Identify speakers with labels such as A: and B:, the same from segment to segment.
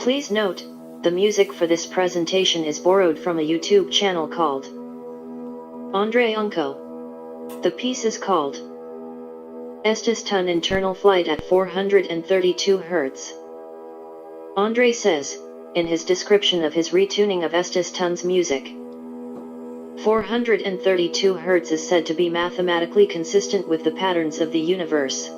A: Please note, the music for this presentation is borrowed from a YouTube channel called Andre Unco. The piece is called Estes Ton Internal Flight at 432 Hz. Andre says, in his description of his retuning of Estes Ton's music, 432 Hz is said to be mathematically consistent with the patterns of the universe.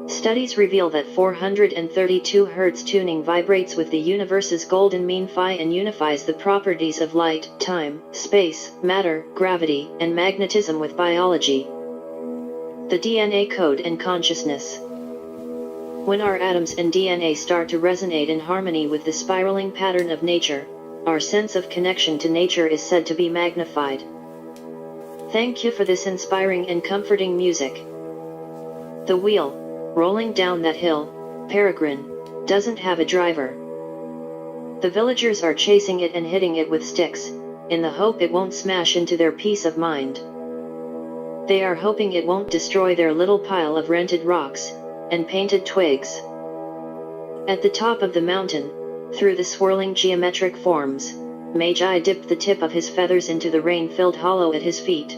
A: Studies reveal that 432 Hz tuning vibrates with the universe's golden mean phi and unifies the properties of light, time, space, matter, gravity, and magnetism with biology, the DNA code and consciousness. When our atoms and DNA start to resonate in harmony with the spiraling pattern of nature, our sense of connection to nature is said to be magnified. Thank you for this inspiring and comforting music. The wheel, rolling down that hill, Peregrine, doesn't have a driver. The villagers are chasing it and hitting it with sticks, in the hope it won't smash into their peace of mind. They are hoping it won't destroy their little pile of rented rocks and painted twigs. At the top of the mountain, through the swirling geometric forms, Magi dipped the tip of his feathers into the rain-filled hollow at his feet.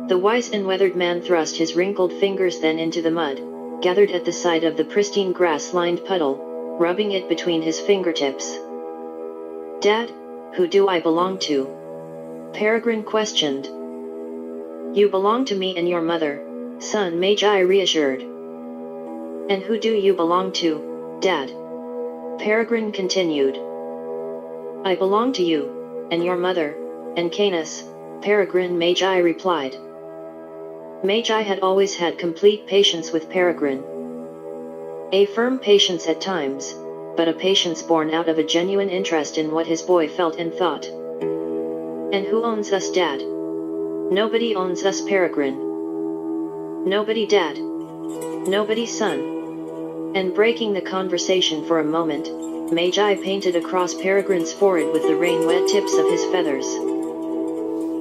A: The wise and weathered man thrust his wrinkled fingers then into the mud, gathered at the side of the pristine grass-lined puddle, rubbing it between his fingertips. "Dad, who do I belong to?" Peregrine questioned. "You belong to me and your mother, son," Magi reassured. "And who do you belong to, Dad?" Peregrine continued. "I belong to you, and your mother, and Canis, Peregrine," Magi replied. Magi had always had complete patience with Peregrine. A firm patience at times, but a patience born out of a genuine interest in what his boy felt and thought. "And who owns us, Dad?" "Nobody owns us, Peregrine." "Nobody, Dad?" "Nobody, son." And breaking the conversation for a moment, Magi painted across Peregrine's forehead with the rain-wet tips of his feathers.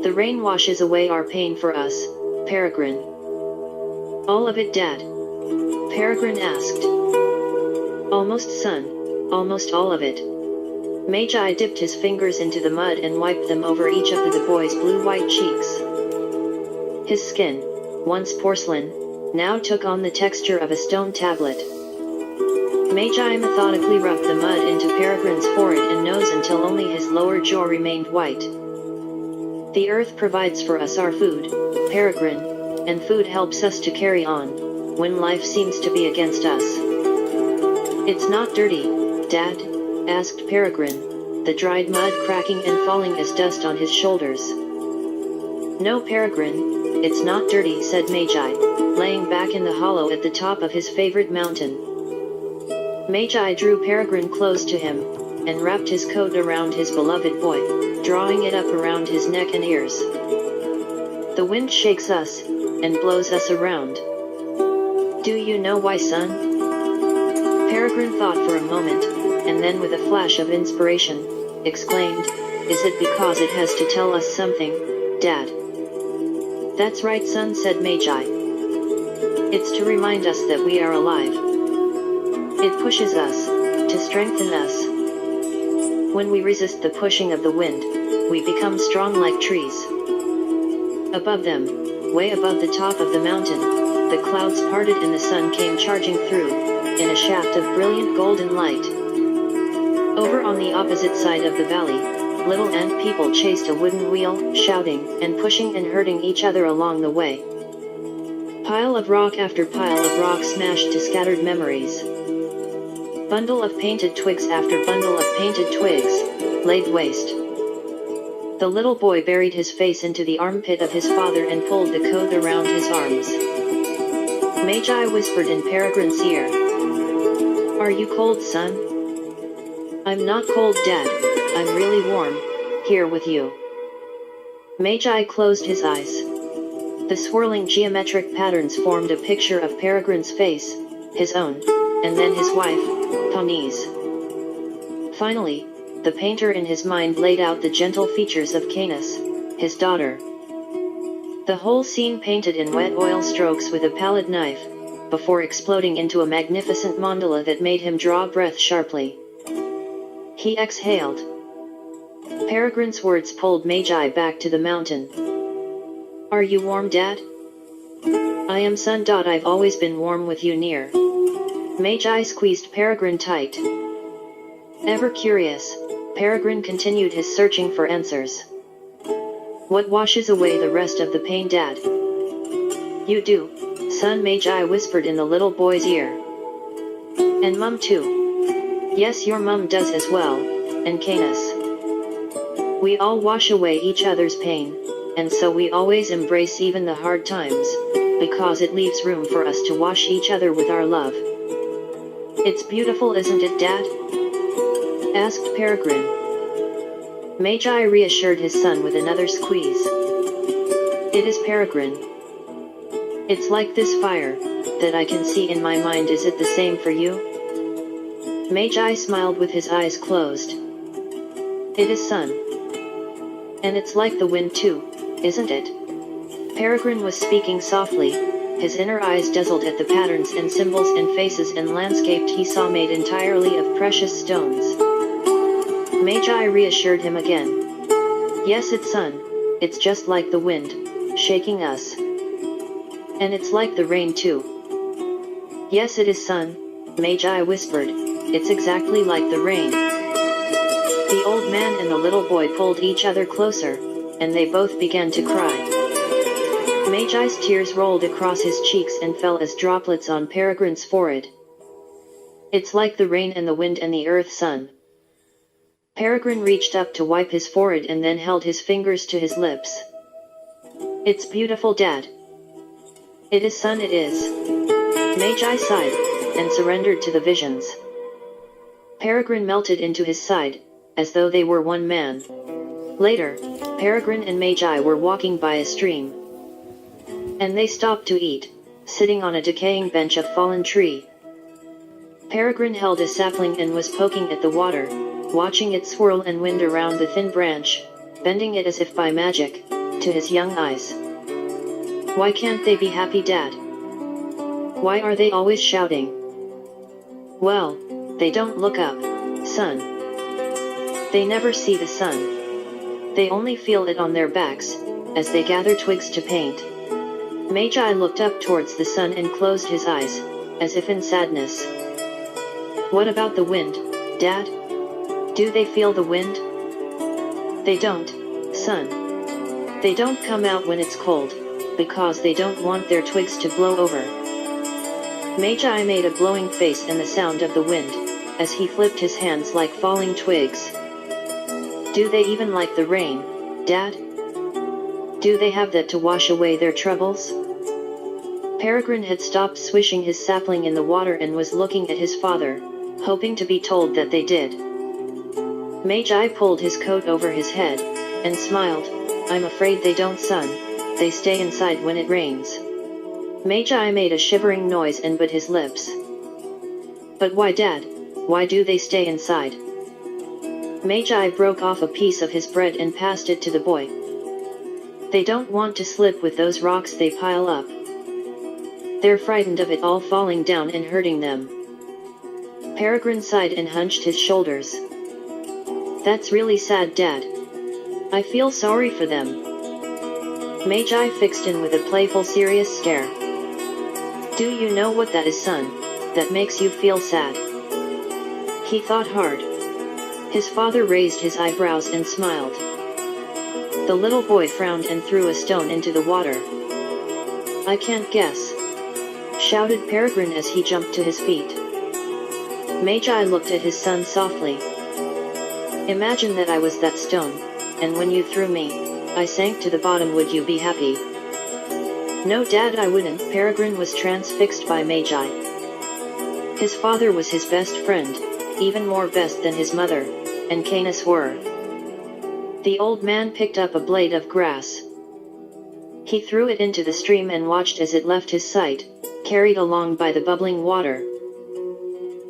A: "The rain washes away our pain for us, Peregrine." "All of it, Dad?" Peregrine asked. "Almost, son, almost all of it." Magi dipped his fingers into the mud and wiped them over each of the boy's blue-white cheeks. His skin, once porcelain, now took on the texture of a stone tablet. Magi methodically rubbed the mud into Peregrine's forehead and nose until only his lower jaw remained white. "The earth provides for us our food, Peregrine, and food helps us to carry on, when life seems to be against us." "It's not dirty, Dad?" asked Peregrine, the dried mud cracking and falling as dust on his shoulders. "No, Peregrine, it's not dirty," said Magi, laying back in the hollow at the top of his favorite mountain. Magi drew Peregrine close to him, and wrapped his coat around his beloved boy, drawing it up around his neck and ears. "The wind shakes us, and blows us around. Do you know why, son?" Peregrine thought for a moment, and then with a flash of inspiration, exclaimed, "Is it because it has to tell us something, Dad?" "That's right, son," said Magi. "It's to remind us that we are alive. It pushes us, to strengthen us. When we resist the pushing of the wind, we become strong like trees." Above them, way above the top of the mountain, the clouds parted and the sun came charging through, in a shaft of brilliant golden light. Over on the opposite side of the valley, little ant people chased a wooden wheel, shouting and pushing and hurting each other along the way. Pile of rock after pile of rock smashed to scattered memories. Bundle of painted twigs after bundle of painted twigs, laid waste. The little boy buried his face into the armpit of his father and pulled the coat around his arms. Magi whispered in Peregrine's ear. "Are you cold, son?" "I'm not cold, Dad, I'm really warm, here with you." Magi closed his eyes. The swirling geometric patterns formed a picture of Peregrine's face, his own, and then his wife, Poni's. Finally, the painter in his mind laid out the gentle features of Canis, his daughter. The whole scene painted in wet oil strokes with a pallid knife, before exploding into a magnificent mandala that made him draw breath sharply. He exhaled. Peregrine's words pulled Magi back to the mountain. "Are you warm, Dad?" "I am, son. I've always been warm with you near." Magi squeezed Peregrine tight. Ever curious, Peregrine continued his searching for answers. "What washes away the rest of the pain, Dad?" "You do, son," Magi whispered in the little boy's ear. "And Mum too." "Yes, your mum does as well, and Canis. We all wash away each other's pain, and so we always embrace even the hard times, because it leaves room for us to wash each other with our love." "It's beautiful, isn't it, Dad?" asked Peregrine. Magi reassured his son with another squeeze. "It is, Peregrine. It's like this fire that I can see in my mind. Is it the same for you?" Magi smiled with his eyes closed. "It is, son. And it's like the wind too, isn't it?" Peregrine was speaking softly, his inner eyes dazzled at the patterns and symbols and faces and landscape he saw made entirely of precious stones. Magi reassured him again. "Yes, it's, son. It's just like the wind, shaking us. And it's like the rain too." "Yes, it is, son," Magi whispered. "It's exactly like the rain." The old man and the little boy pulled each other closer, and they both began to cry. Magi's tears rolled across his cheeks and fell as droplets on Peregrine's forehead. "It's like the rain and the wind and the earth, son." Peregrine reached up to wipe his forehead and then held his fingers to his lips. "It's beautiful, Dad." "It is, son, it is." Magi sighed, and surrendered to the visions. Peregrine melted into his side, as though they were one man. Later, Peregrine and Magi were walking by a stream. And they stopped to eat, sitting on a decaying bench of fallen tree. Peregrine held a sapling and was poking at the water, watching it swirl and wind around the thin branch, bending it as if by magic, to his young eyes. "Why can't they be happy, Dad? Why are they always shouting?" "Well, they don't look up, son. They never see the sun. They only feel it on their backs, as they gather twigs to paint." Magi looked up towards the sun and closed his eyes, as if in sadness. "What about the wind, Dad? Do they feel the wind?" "They don't, son. They don't come out when it's cold, because they don't want their twigs to blow over." Magi made a glowing face and the sound of the wind, as he flipped his hands like falling twigs. "Do they even like the rain, Dad? Do they have that to wash away their troubles?" Peregrine had stopped swishing his sapling in the water and was looking at his father, hoping to be told that they did. Magi pulled his coat over his head, and smiled. "I'm afraid they don't, son. They stay inside when it rains." Magi made a shivering noise and bit his lips. "But why, Dad? Why do they stay inside?" Magi broke off a piece of his bread and passed it to the boy. "They don't want to slip with those rocks they pile up. They're frightened of it all falling down and hurting them." Peregrine sighed and hunched his shoulders. "That's really sad, Dad. I feel sorry for them." Magi fixed him with a playful, serious stare. "Do you know what that is, son, that makes you feel sad?" He thought hard. His father raised his eyebrows and smiled. The little boy frowned and threw a stone into the water. "I can't guess," shouted Peregrine as he jumped to his feet. Magi looked at his son softly. "Imagine that I was that stone, and when you threw me, I sank to the bottom. Would you be happy?" "No, Dad, I wouldn't." Peregrine was transfixed by Magi. His father was his best friend, even more best than his mother, and Canis were. The old man picked up a blade of grass. He threw it into the stream and watched as it left his sight, carried along by the bubbling water.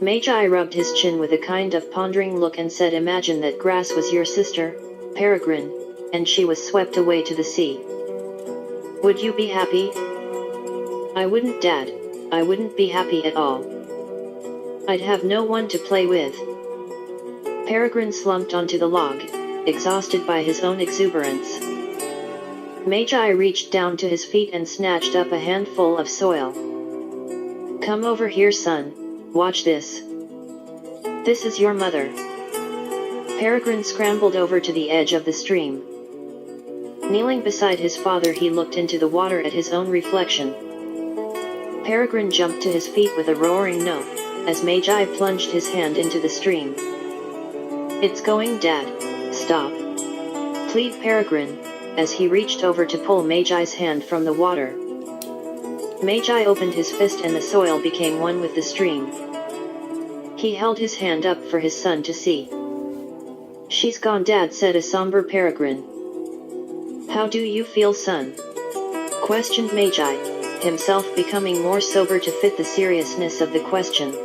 A: Magi rubbed his chin with a kind of pondering look and said, "Imagine that grass was your sister, Peregrine, and she was swept away to the sea. Would you be happy?" "I wouldn't, Dad. I wouldn't be happy at all. I'd have no one to play with. Peregrine slumped onto the log, exhausted by his own exuberance. Magi reached down to his feet and snatched up a handful of soil. Come over here, son, watch this. This is your mother. Peregrine scrambled over to the edge of the stream. Kneeling beside his father, he looked into the water at his own reflection. Peregrine jumped to his feet with a roaring no, as Magi plunged his hand into the stream. It's going, Dad, stop. Pleaded Peregrine, as he reached over to pull Magi's hand from the water. Magi opened his fist and the soil became one with the stream. He held his hand up for his son to see. She's gone, Dad, said a somber Peregrine. How do you feel, son? Questioned Magi, himself becoming more sober to fit the seriousness of the question.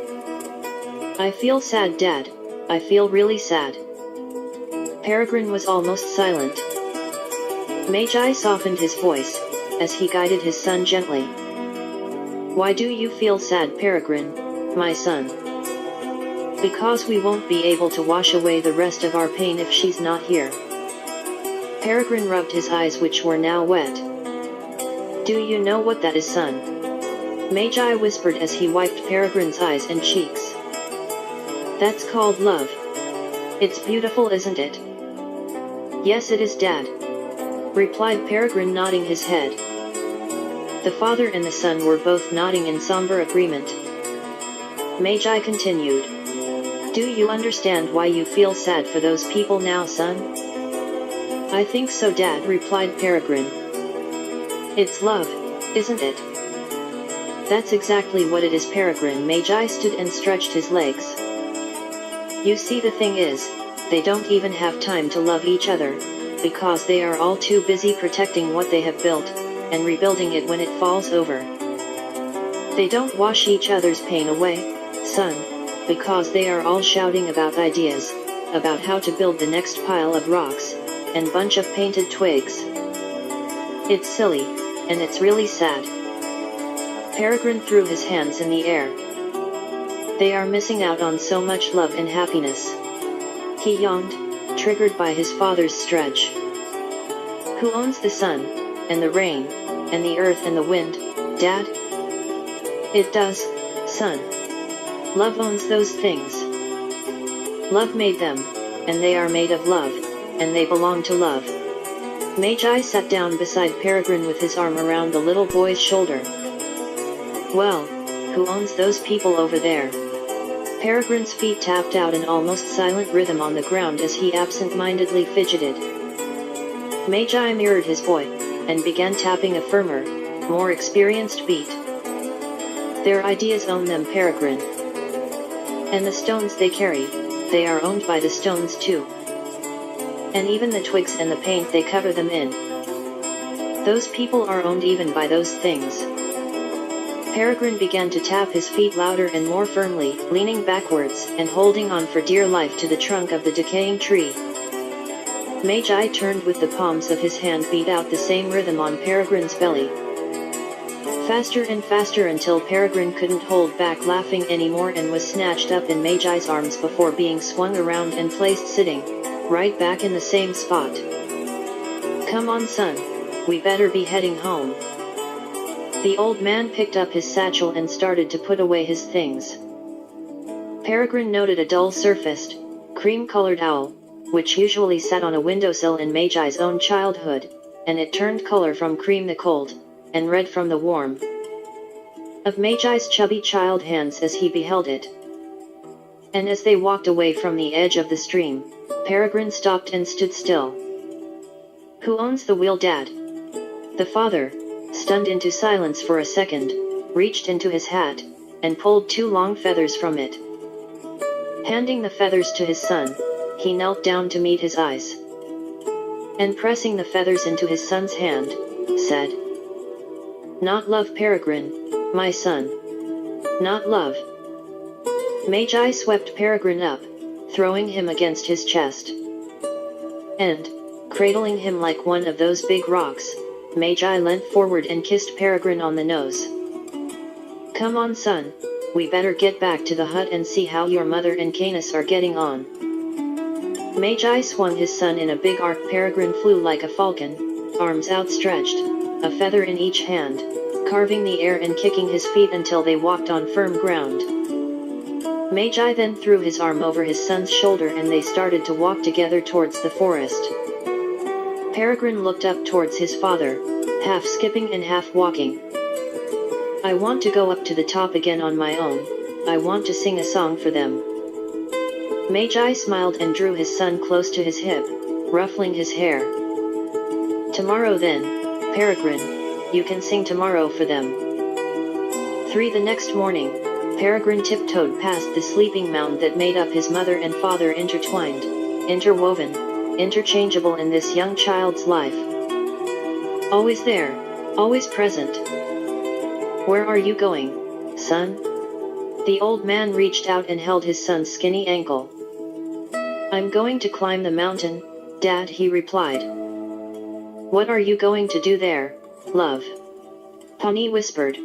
A: I feel sad, Dad, I feel really sad. Peregrine was almost silent. Magi softened his voice, as he guided his son gently. Why do you feel sad, Peregrine, my son? Because we won't be able to wash away the rest of our pain if she's not here. Peregrine rubbed his eyes, which were now wet. Do you know what that is, son? Magi whispered as he wiped Peregrine's eyes and cheeks. That's called love. It's beautiful, isn't it? Yes, it is, Dad, replied Peregrine, nodding his head. The father and the son were both nodding in somber agreement. Magi continued. Do you understand why you feel sad for those people now, son? I think so, Dad, replied Peregrine. It's love, isn't it? That's exactly what it is, Peregrine. Magi stood and stretched his legs. You see, the thing is, they don't even have time to love each other, because they are all too busy protecting what they have built, and rebuilding it when it falls over. They don't wash each other's pain away, son, because they are all shouting about ideas, about how to build the next pile of rocks, and bunch of painted twigs. It's silly, and it's really sad. Peregrine threw his hands in the air. They are missing out on so much love and happiness. He yawned, triggered by his father's stretch. Who owns the sun, and the rain, and the earth and the wind, Dad? It does, son. Love owns those things. Love made them, and they are made of love, and they belong to love. Magi sat down beside Peregrine with his arm around the little boy's shoulder. Well, who owns those people over there? Peregrine's feet tapped out an almost silent rhythm on the ground as he absent-mindedly fidgeted. Magi mirrored his boy, and began tapping a firmer, more experienced beat. Their ideas own them, Peregrine. And the stones they carry, they are owned by the stones too. And even the twigs and the paint they cover them in. Those people are owned even by those things. Peregrine began to tap his feet louder and more firmly, leaning backwards and holding on for dear life to the trunk of the decaying tree. Magi turned with the palms of his hand beat out the same rhythm on Peregrine's belly. Faster and faster until Peregrine couldn't hold back laughing anymore and was snatched up in Magi's arms before being swung around and placed sitting, right back in the same spot. Come on, son, we better be heading home. The old man picked up his satchel and started to put away his things. Peregrine noted a dull-surfaced, cream-colored owl, which usually sat on a windowsill in Magi's own childhood, and it turned color from cream the cold, and red from the warm, of Magi's chubby child hands as he beheld it. And as they walked away from the edge of the stream, Peregrine stopped and stood still. Who owns the wheel, Dad? The father, stunned into silence for a second, reached into his hat, and pulled 2 long feathers from it. Handing the feathers to his son, he knelt down to meet his eyes. And pressing the feathers into his son's hand, said, Not love, Peregrine, my son. Not love. Magi swept Peregrine up, throwing him against his chest. And, cradling him like one of those big rocks, Magi leant forward and kissed Peregrine on the nose. Come on, son. We better get back to the hut and see how your mother and Canis are getting on. Magi swung his son in a big arc. Peregrine flew like a falcon, arms outstretched, a feather in each hand, carving the air and kicking his feet until they walked on firm ground. Magi then threw his arm over his son's shoulder and they started to walk together towards the forest. Peregrine looked up towards his father, half skipping and half walking. I want to go up to the top again on my own. I want to sing a song for them. Magi smiled and drew his son close to his hip, ruffling his hair. Tomorrow then, Peregrine, you can sing tomorrow for them. 3 The next morning, Peregrine tiptoed past the sleeping mound that made up his mother and father, intertwined, interwoven, interchangeable in this young child's life. Always there, always present. Where are you going, son? The old man reached out and held his son's skinny ankle. I'm going to climb the mountain, Dad, he replied. What are you going to do there, love? Pawnee whispered.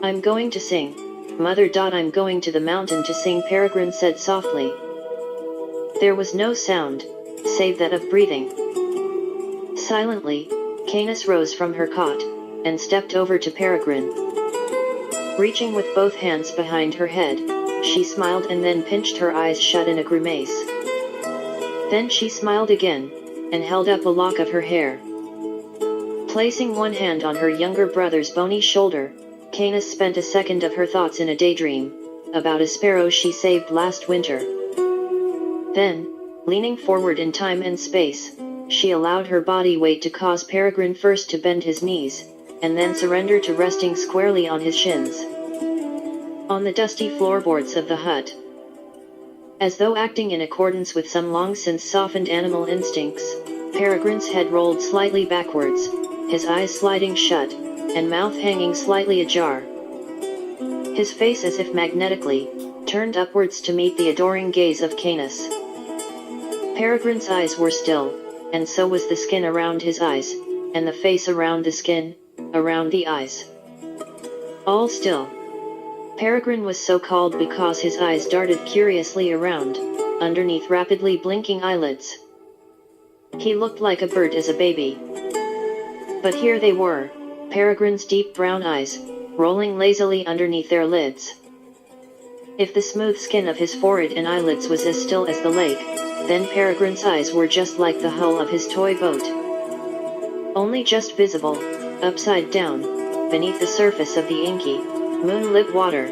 A: I'm going to sing, Mother. I'm going to the mountain to sing, Peregrine said softly. There was no sound, save that of breathing. Silently, Canis rose from her cot, and stepped over to Peregrine. Reaching with both hands behind her head, she smiled and then pinched her eyes shut in a grimace. Then she smiled again, and held up a lock of her hair. Placing one hand on her younger brother's bony shoulder, Canis spent a second of her thoughts in a daydream, about a sparrow she saved last winter. Then, leaning forward in time and space, she allowed her body weight to cause Peregrine first to bend his knees, and then surrender to resting squarely on his shins. On the dusty floorboards of the hut. As though acting in accordance with some long-since softened animal instincts, Peregrine's head rolled slightly backwards, his eyes sliding shut, and mouth hanging slightly ajar. His face, as if magnetically, turned upwards to meet the adoring gaze of Canis. Peregrine's eyes were still, and so was the skin around his eyes, and the face around the skin, around the eyes. All still. Peregrine was so called because his eyes darted curiously around, underneath rapidly blinking eyelids. He looked like a bird as a baby. But here they were, Peregrine's deep brown eyes, rolling lazily underneath their lids. If the smooth skin of his forehead and eyelids was as still as the lake, then Peregrine's eyes were just like the hull of his toy boat. Only just visible, upside down, beneath the surface of the inky, moonlit water.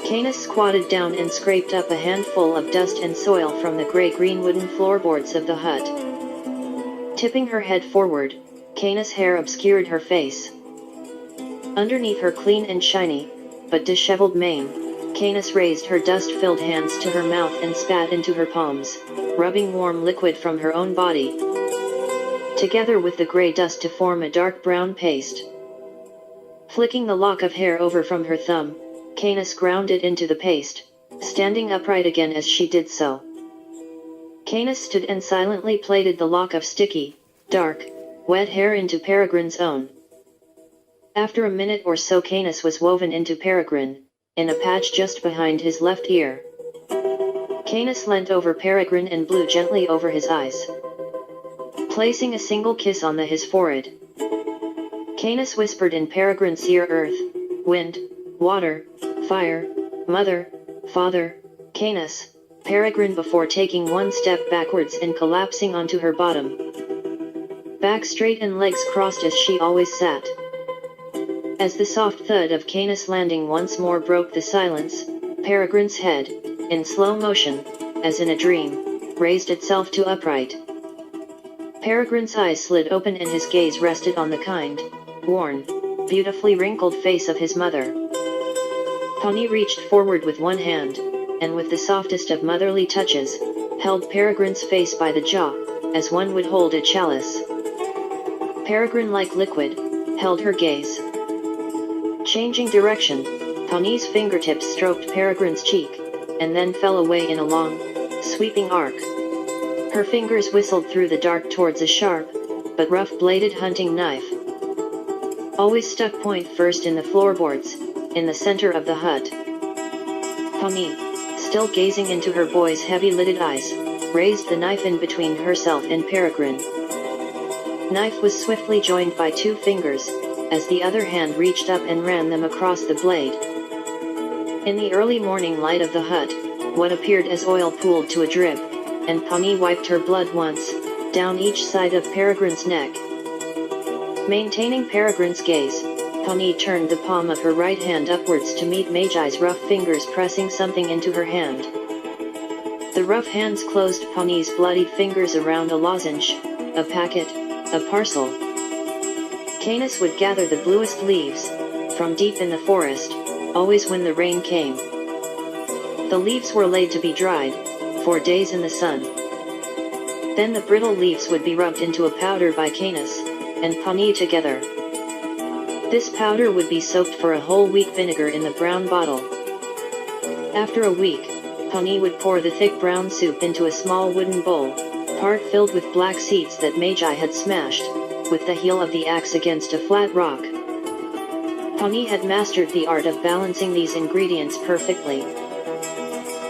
A: Canis squatted down and scraped up a handful of dust and soil from the gray-green wooden floorboards of the hut. Tipping her head forward, Canis' hair obscured her face. Underneath her clean and shiny, but disheveled mane, Canis raised her dust-filled hands to her mouth and spat into her palms, rubbing warm liquid from her own body, together with the gray dust to form a dark brown paste. Flicking the lock of hair over from her thumb, Canis ground it into the paste, standing upright again as she did so. Canis stood and silently plaited the lock of sticky, dark, wet hair into Peregrine's own. After a minute or so, Canis was woven into Peregrine, in a patch just behind his left ear. Canis leant over Peregrine and blew gently over his eyes, placing a single kiss on his forehead. Canis whispered in Peregrine's ear, earth, wind, water, fire, mother, father, Canis, Peregrine, before taking one step backwards and collapsing onto her bottom. Back straight and legs crossed as she always sat. As the soft thud of Canis landing once more broke the silence, Peregrine's head, in slow motion, as in a dream, raised itself to upright. Peregrine's eyes slid open and his gaze rested on the kind, worn, beautifully wrinkled face of his mother. Pawnee reached forward with one hand, and with the softest of motherly touches, held Peregrine's face by the jaw, as one would hold a chalice. Peregrine, like liquid, held her gaze. Changing direction, Pawnee's fingertips stroked Peregrine's cheek, and then fell away in a long, sweeping arc. Her fingers whistled through the dark towards a sharp, but rough-bladed hunting knife. always stuck point first in the floorboards, in the center of the hut. Pani, still gazing into her boy's heavy-lidded eyes, raised the knife in between herself and Peregrine. Knife was swiftly joined by 2 fingers, as the other hand reached up and ran them across the blade. In the early morning light of the hut, what appeared as oil pooled to a drip, and Pani wiped her blood once, down each side of Peregrine's neck. Maintaining Peregrine's gaze, Pani turned the palm of her right hand upwards to meet Magi's rough fingers pressing something into her hand. The rough hands closed Pani's bloodied fingers around a lozenge, a packet, a parcel. Canis would gather the bluest leaves, from deep in the forest, always when the rain came. The leaves were laid to be dried, for days in the sun. Then the brittle leaves would be rubbed into a powder by Canis and Pani together. This powder would be soaked for a whole week vinegar in the brown bottle. After a week, Pani would pour the thick brown soup into a small wooden bowl, part filled with black seeds that Magi had smashed, with the heel of the axe against a flat rock. Pani had mastered the art of balancing these ingredients perfectly.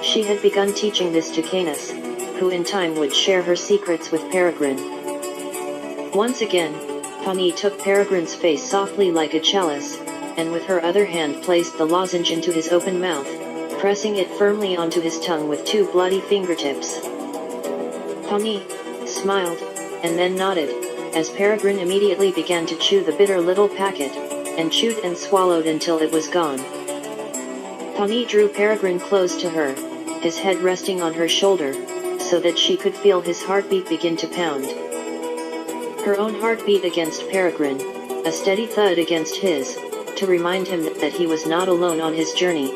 A: She had begun teaching this to Canis, who in time would share her secrets with Peregrine. Once again, Pani took Peregrine's face softly like a chalice, and with her other hand placed the lozenge into his open mouth, pressing it firmly onto his tongue with 2 bloody fingertips. Pani smiled, and then nodded, as Peregrine immediately began to chew the bitter little packet, and chewed and swallowed until it was gone. Pani drew Peregrine close to her, his head resting on her shoulder, so that she could feel his heartbeat begin to pound. Her own heartbeat against Peregrine, a steady thud against his, to remind him that he was not alone on his journey.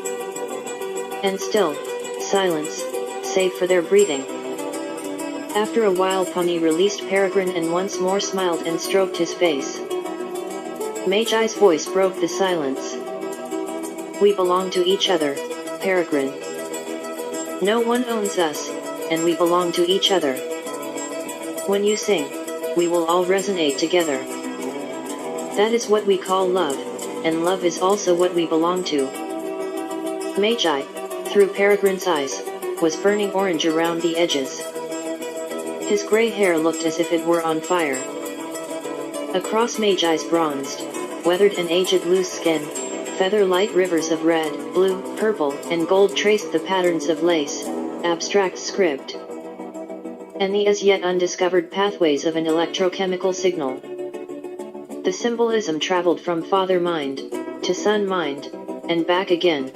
A: And still, silence, save for their breathing. After a while Pani released Peregrine and once more smiled and stroked his face. Magi's voice broke the silence. "We belong to each other, Peregrine. No one owns us, and we belong to each other. When you sing, we will all resonate together. That is what we call love, and love is also what we belong to." Magi, through Peregrine's eyes, was burning orange around the edges. His gray hair looked as if it were on fire. Across Magi's bronzed, weathered and aged loose skin, feather-light rivers of red, blue, purple, and gold traced the patterns of lace, abstract script, and the as yet undiscovered pathways of an electrochemical signal. The symbolism traveled from father mind to son mind, and back again.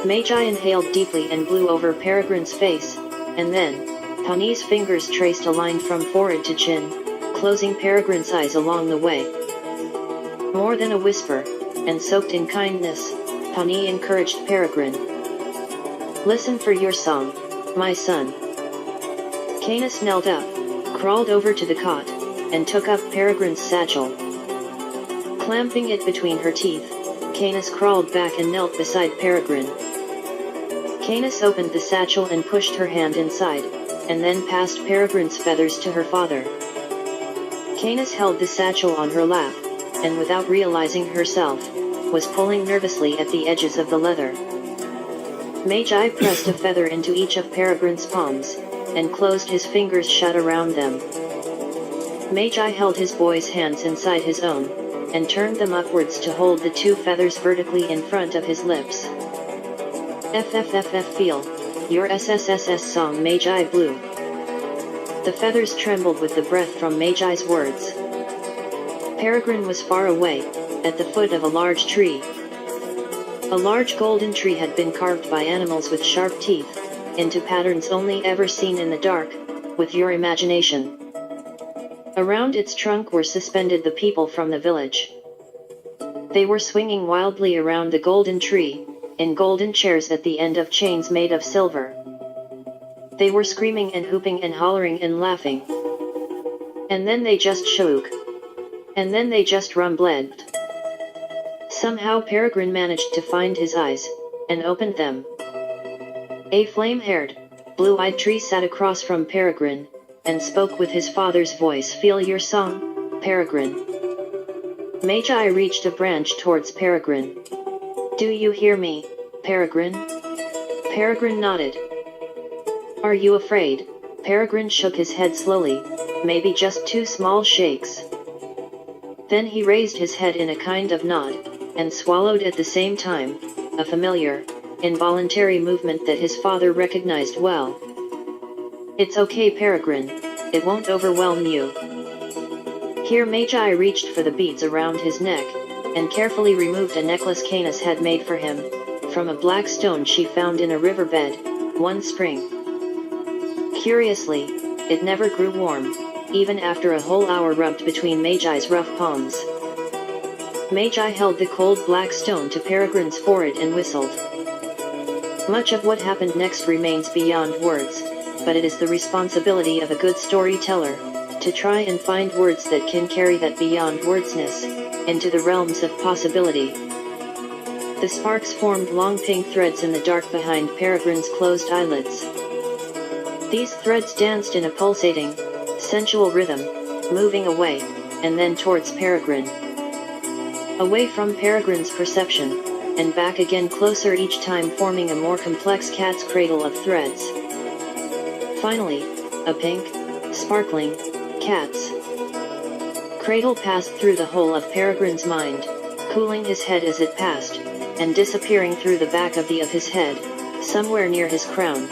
A: Magi inhaled deeply and blew over Peregrine's face, and then, Pani's fingers traced a line from forehead to chin, closing Peregrine's eyes along the way. More than a whisper, and soaked in kindness, Pani encouraged Peregrine. "Listen for your song, my son." Canis knelt up, crawled over to the cot, and took up Peregrine's satchel. Clamping it between her teeth, Canis crawled back and knelt beside Peregrine. Canis opened the satchel and pushed her hand inside, and then passed Peregrine's feathers to her father. Canis held the satchel on her lap, and without realizing herself, was pulling nervously at the edges of the leather. Magi pressed a feather into each of Peregrine's palms, and closed his fingers shut around them. Magi held his boy's hands inside his own, and turned them upwards to hold the 2 feathers vertically in front of his lips. "FFFF feel, your SSSS song," Magi blew. The feathers trembled with the breath from Magi's words. Peregrine was far away, at the foot of a large tree. A large golden tree had been carved by animals with sharp teeth, into patterns only ever seen in the dark, with your imagination. Around its trunk were suspended the people from the village. They were swinging wildly around the golden tree, in golden chairs at the end of chains made of silver. They were screaming and whooping and hollering and laughing. And then they just shook. And then they just rumbled. Somehow Peregrine managed to find his eyes, and opened them. A flame-haired, blue-eyed tree sat across from Peregrine, and spoke with his father's voice. "Feel your song, Peregrine. Magi reached a branch towards Peregrine. "Do you hear me, Peregrine?" Peregrine nodded. "Are you afraid?" Peregrine shook his head slowly, maybe just 2 small shakes. Then he raised his head in a kind of nod, and swallowed at the same time, a familiar, involuntary movement that his father recognized well. "It's okay, Peregrine, it won't overwhelm you." Here Magi reached for the beads around his neck, and carefully removed a necklace Canis had made for him, from a black stone she found in a riverbed, one spring. Curiously, it never grew warm, even after a whole hour rubbed between Magi's rough palms. Magi held the cold black stone to Peregrine's forehead and whistled. Much of what happened next remains beyond words, but it is the responsibility of a good storyteller to try and find words that can carry that beyond wordsness into the realms of possibility. The sparks formed long pink threads in the dark behind Peregrine's closed eyelids. These threads danced in a pulsating, sensual rhythm, moving away, and then towards Peregrine. Away from Peregrine's perception, and back again closer each time, forming a more complex cat's cradle of threads. Finally, a pink, sparkling, cat's cradle passed through the whole of Peregrine's mind, cooling his head as it passed, and disappearing through the back of his head, somewhere near his crown.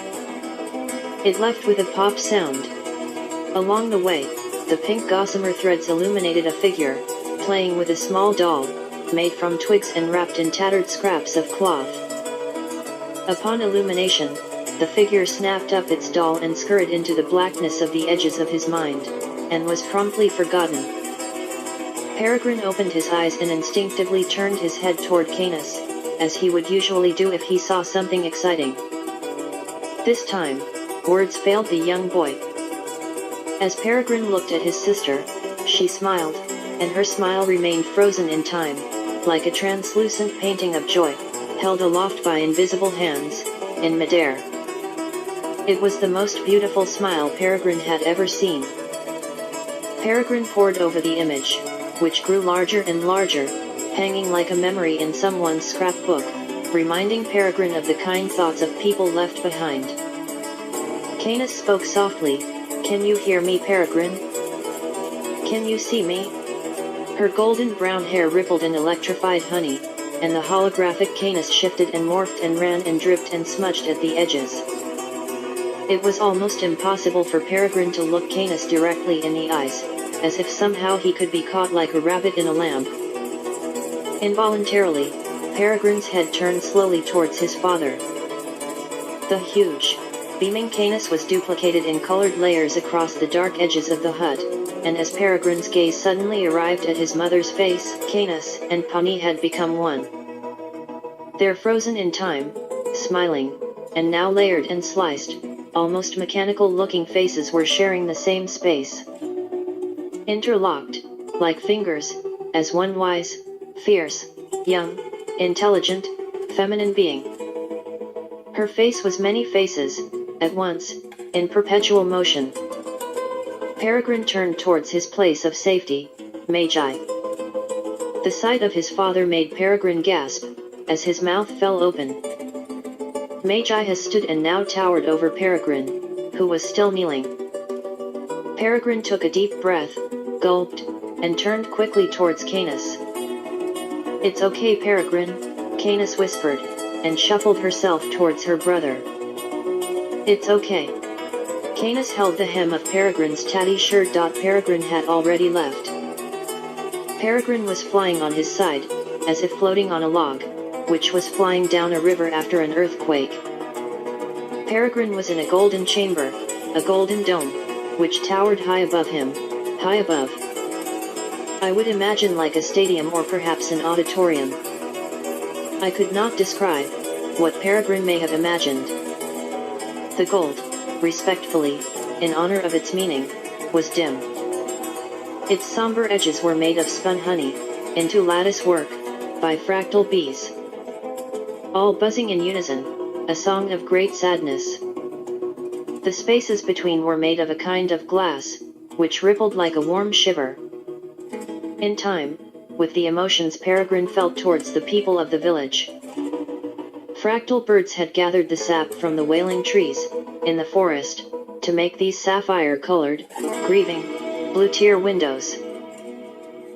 A: It left with a pop sound. Along the way, the pink gossamer threads illuminated a figure, playing with a small doll, made from twigs and wrapped in tattered scraps of cloth. Upon illumination, the figure snapped up its doll and scurried into the blackness of the edges of his mind, and was promptly forgotten. Peregrine opened his eyes and instinctively turned his head toward Canis, as he would usually do if he saw something exciting. This time, words failed the young boy. As Peregrine looked at his sister, she smiled, and her smile remained frozen in time, like a translucent painting of joy, held aloft by invisible hands, in midair. It was the most beautiful smile Peregrine had ever seen. Peregrine pored over the image, which grew larger and larger, hanging like a memory in someone's scrapbook, reminding Peregrine of the kind thoughts of people left behind. Canis spoke softly, "Can you hear me, Peregrine? Can you see me?" Her golden brown hair rippled in electrified honey, and the holographic Canis shifted and morphed and ran and dripped and smudged at the edges. It was almost impossible for Peregrine to look Canis directly in the eyes, as if somehow he could be caught like a rabbit in a lamp. Involuntarily, Peregrine's head turned slowly towards his father. The huge, beaming Canis was duplicated in colored layers across the dark edges of the hut, and as Peregrine's gaze suddenly arrived at his mother's face, Canis and Pawnee had become one. They're frozen in time, smiling, and now layered and sliced, almost mechanical-looking faces were sharing the same space. Interlocked, like fingers, as one wise, fierce, young, intelligent, feminine being. Her face was many faces, at once, in perpetual motion. Peregrine turned towards his place of safety, Magi. The sight of his father made Peregrine gasp, as his mouth fell open. Magi has stood and now towered over Peregrine, who was still kneeling. Peregrine took a deep breath, gulped, and turned quickly towards Canis. "It's okay, Peregrine," Canis whispered, and shuffled herself towards her brother. "It's okay." Canis held the hem of Peregrine's tatty shirt. Peregrine had already left. Peregrine was flying on his side, as if floating on a log, which was flying down a river after an earthquake. Peregrine was in a golden chamber, a golden dome, which towered high above him, high above. I would imagine like a stadium or perhaps an auditorium. I could not describe what Peregrine may have imagined. The gold, respectfully, in honor of its meaning, was dim. Its somber edges were made of spun honey, into lattice work, by fractal bees. All buzzing in unison, a song of great sadness. The spaces between were made of a kind of glass, which rippled like a warm shiver. In time, with the emotions Peregrine felt towards the people of the village. Fractal birds had gathered the sap from the wailing trees, in the forest, to make these sapphire-colored, grieving, blue tier windows.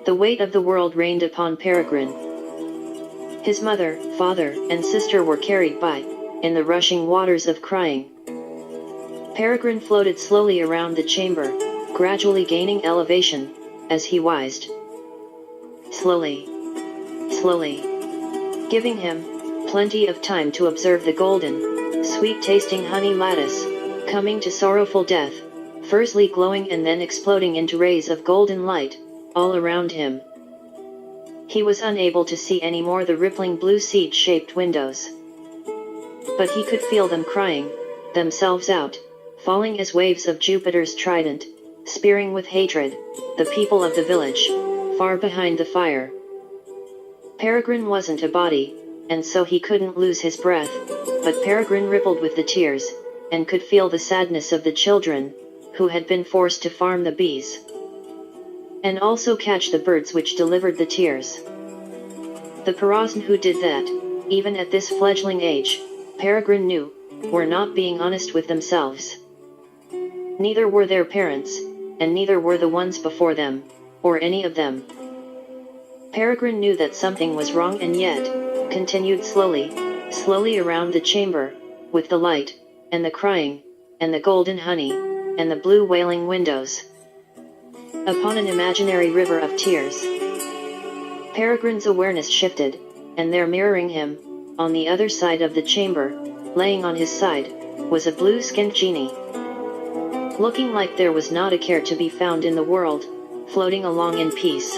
A: The weight of the world rained upon Peregrine. His mother, father, and sister were carried by, in the rushing waters of crying. Peregrine floated slowly around the chamber, gradually gaining elevation, as he wised. Slowly, slowly, giving him plenty of time to observe the golden, sweet-tasting honey lattice, coming to sorrowful death, firstly glowing and then exploding into rays of golden light, all around him. He was unable to see any more the rippling blue seed-shaped windows. But he could feel them crying themselves out, falling as waves of Jupiter's trident, spearing with hatred, the people of the village, far behind the fire. Peregrine wasn't a body, and so he couldn't lose his breath, but Peregrine rippled with the tears, and could feel the sadness of the children, who had been forced to farm the bees, and also catch the birds which delivered the tears. The Perazn who did that, even at this fledgling age, Peregrine knew, were not being honest with themselves. Neither were their parents, and neither were the ones before them, or any of them. Peregrine knew that something was wrong and yet, continued slowly, slowly around the chamber, with the light, and the crying, and the golden honey, and the blue wailing windows. Upon an imaginary river of tears. Peregrine's awareness shifted, and there mirroring him, on the other side of the chamber, laying on his side, was a blue-skinned genie. Looking like there was not a care to be found in the world, floating along in peace.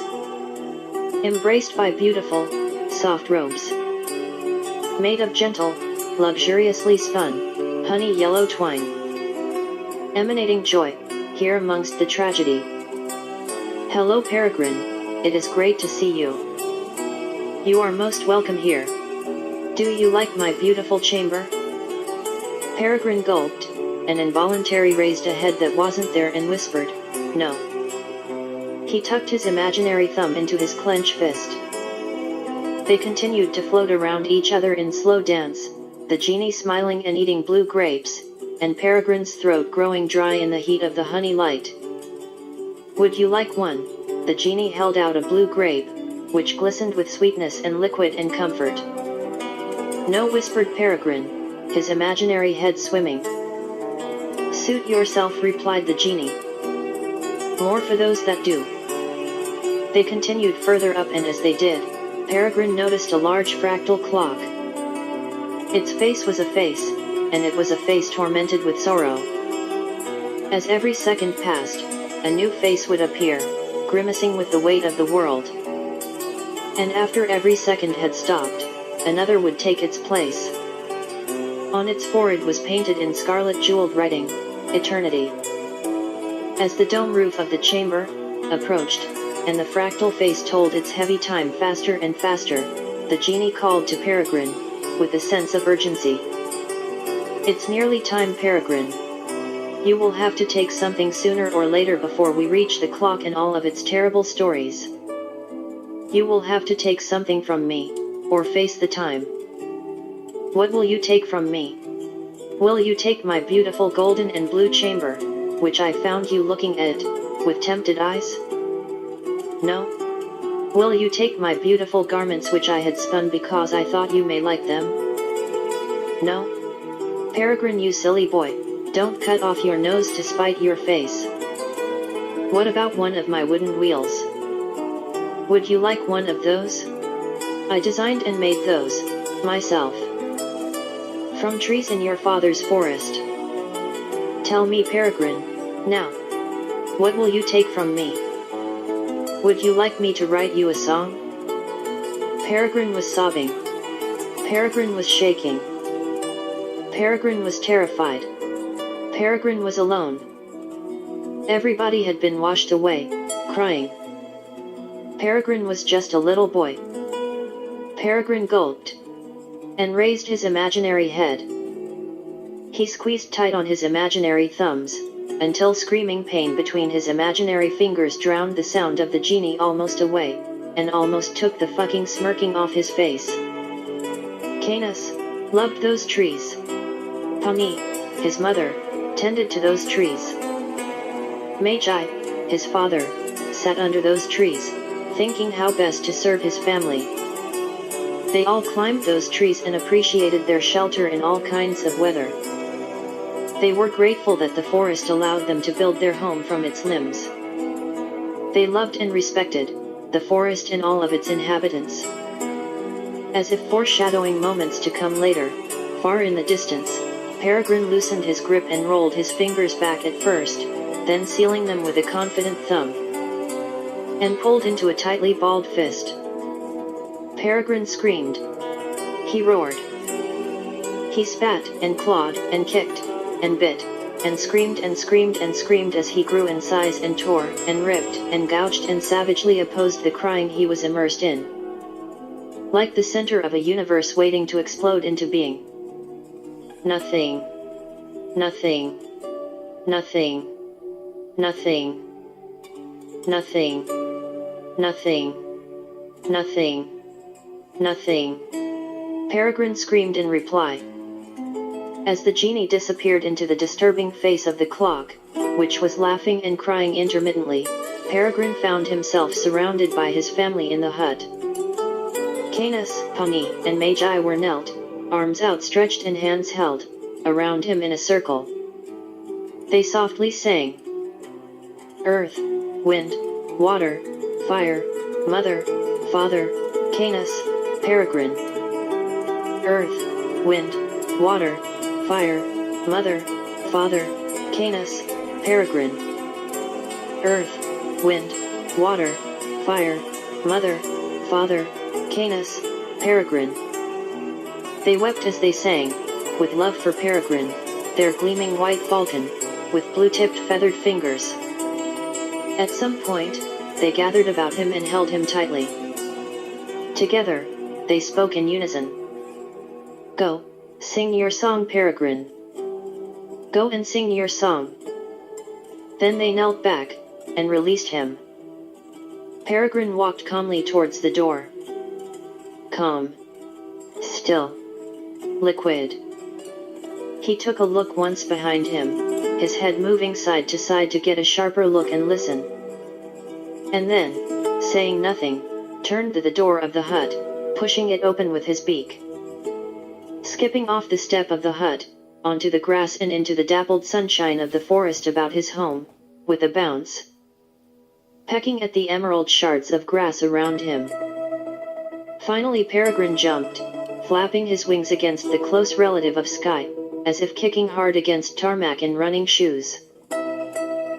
A: Embraced by beautiful, soft robes. Made of gentle, luxuriously spun, honey yellow twine. Emanating joy, here amongst the tragedy. Hello Peregrine, it is great to see you. You are most welcome here. Do you like my beautiful chamber? Peregrine gulped, and involuntarily raised a head that wasn't there and whispered, no. He tucked his imaginary thumb into his clenched fist. They continued to float around each other in slow dance, the genie smiling and eating blue grapes, and Peregrine's throat growing dry in the heat of the honey light. Would you like one? The genie held out a blue grape, which glistened with sweetness and liquid and comfort. No, whispered Peregrine, his imaginary head swimming. Suit yourself, replied the genie. More for those that do. They continued further up, and as they did, Peregrine noticed a large fractal clock. Its face was a face, and it was a face tormented with sorrow. As every second passed, a new face would appear, grimacing with the weight of the world. And after every second had stopped, another would take its place. On its forehead was painted in scarlet jeweled writing, Eternity. As the dome roof of the chamber approached, and the fractal face told its heavy time faster and faster, the genie called to Peregrine, with a sense of urgency. It's nearly time, Peregrine. You will have to take something sooner or later before we reach the clock and all of its terrible stories. You will have to take something from me, or face the time. What will you take from me? Will you take my beautiful golden and blue chamber, which I found you looking at, with tempted eyes? No? Will you take my beautiful garments which I had spun because I thought you may like them? No? Peregrine, you silly boy, don't cut off your nose to spite your face. What about one of my wooden wheels? Would you like one of those? I designed and made those, myself. From trees in your father's forest. Tell me, Peregrine, now. What will you take from me? Would you like me to write you a song? Peregrine was sobbing. Peregrine was shaking. Peregrine was terrified. Peregrine was alone. Everybody had been washed away, crying. Peregrine was just a little boy. Peregrine gulped, and raised his imaginary head. He squeezed tight on his imaginary thumbs, until screaming pain between his imaginary fingers drowned the sound of the genie almost away. and almost took the fucking smirking off his face. Canis loved those trees. Pani, his mother, tended to those trees. Magi, his father, sat under those trees, thinking how best to serve his family. They all climbed those trees and appreciated their shelter in all kinds of weather. They were grateful that the forest allowed them to build their home from its limbs. They loved and respected the forest and all of its inhabitants. As if foreshadowing moments to come later, far in the distance, Peregrine loosened his grip and rolled his fingers back at first, then sealing them with a confident thumb, and pulled into a tightly balled fist. Peregrine screamed. He roared. He spat and clawed and kicked and bit and screamed and screamed and screamed as he grew in size and tore and ripped and gouged and savagely opposed the crying he was immersed in. Like the center of a universe waiting to explode into being. Nothing. Nothing. Nothing. Nothing. Nothing. Nothing. Nothing. Nothing. Peregrine screamed in reply. As the genie disappeared into the disturbing face of the clock, which was laughing and crying intermittently, Peregrine found himself surrounded by his family in the hut. Canis, Pani, and Magi were knelt, arms outstretched and hands held, around him in a circle. They softly sang. Earth, wind, water, fire, mother, father, Canis, Peregrine. Earth, wind, water, fire, mother, father, Canis, Peregrine. Earth, wind, water, fire, mother, father, Canis, Peregrine. They wept as they sang, with love for Peregrine, their gleaming white falcon, with blue-tipped feathered fingers. At some point, they gathered about him and held him tightly. Together, they spoke in unison. Go, sing your song, Peregrine. Go and sing your song. Then they knelt back, and released him. Peregrine walked calmly towards the door. Calm. Still. Liquid. He took a look once behind him, his head moving side to side to get a sharper look and listen. And then, saying nothing, turned to the door of the hut, pushing it open with his beak. Skipping off the step of the hut, onto the grass and into the dappled sunshine of the forest about his home, with a bounce. Pecking at the emerald shards of grass around him. Finally Peregrine jumped, flapping his wings against the close relative of sky, as if kicking hard against tarmac in running shoes.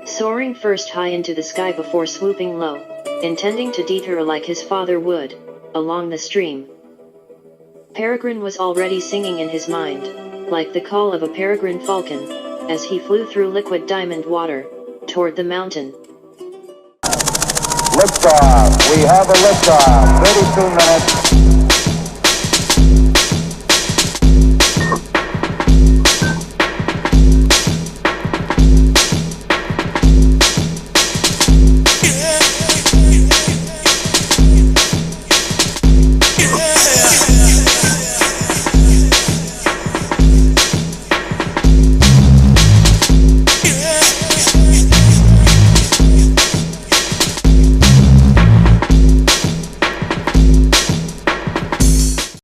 A: Soaring first high into the sky before swooping low, intending to deter like his father would, along the stream. Peregrine was already singing in his mind, like the call of a peregrine falcon, as he flew through liquid diamond water, toward the mountain.
B: Liftoff. We have a liftoff. 32 minutes.